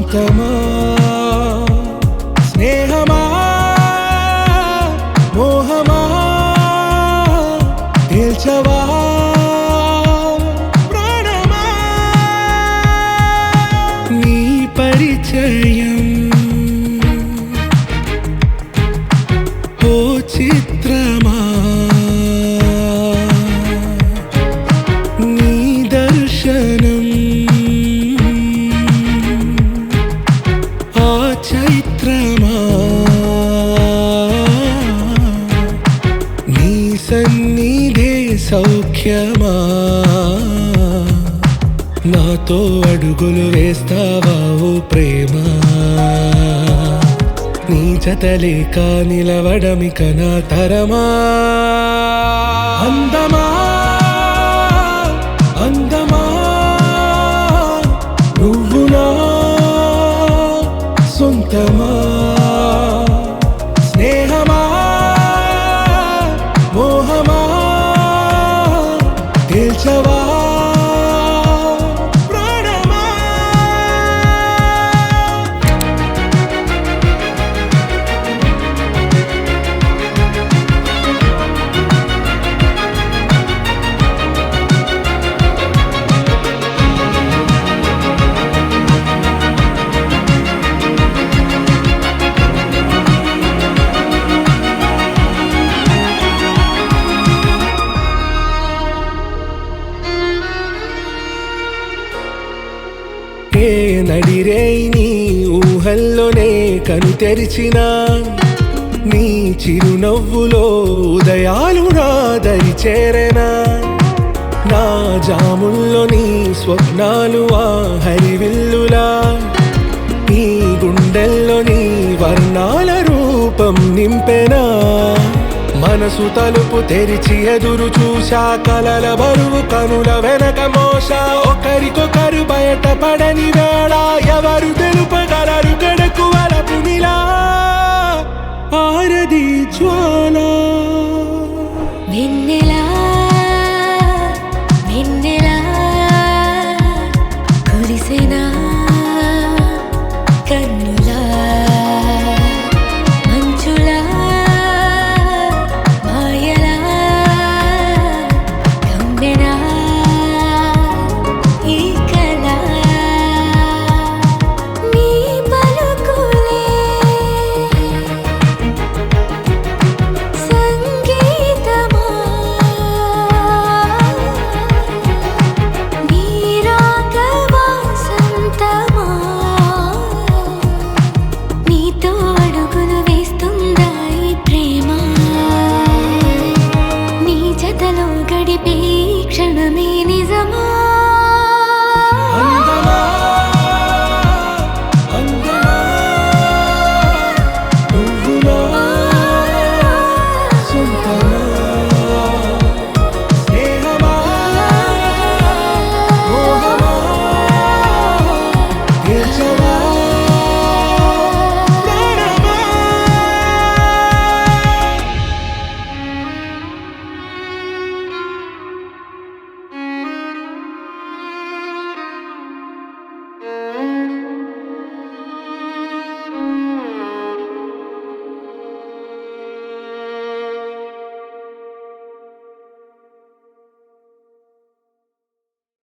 సొంతమా స్నేహమా మోహమా తేల్చవా ప్రాణమా నీ పరిచయం ఓ చిత్రమా నీ దర్శనం ఆ చైత్రమా నీ సన్నిధే సౌఖ్యమా నాతో అడుగులు వేస్తావా ఓ ప్రేమ నీ జతలేక నిలవడమిక నా తరమా అందమా అందమా నువ్వు నా సొంతమా స్నేహమా మోహమా తేల్చవా ప్రాణమా ఏ నడిరే నీ ఊహల్లోనే కను తెరిచిన నీ చిరునవ్వులో ఉదయాలు నా దరి చేరెనా నా జాముల్లో నీ స్వప్నాలు ఆ హరివిల్లులా నీ గుండెల్లో నీ వర్ణాల రూపం నింపెనా మనసు తలుపు తెరిచి ఎదురు చూశా కలల బరువు కనుల వెనక మోసా ఒకరికొకరు బయట పడని వేళ ఎవరు తెలుపగలరు గడకు వలపు నిలా ఆరది జ్వాల వెన్నెలా వెన్నెలా కురిసెనా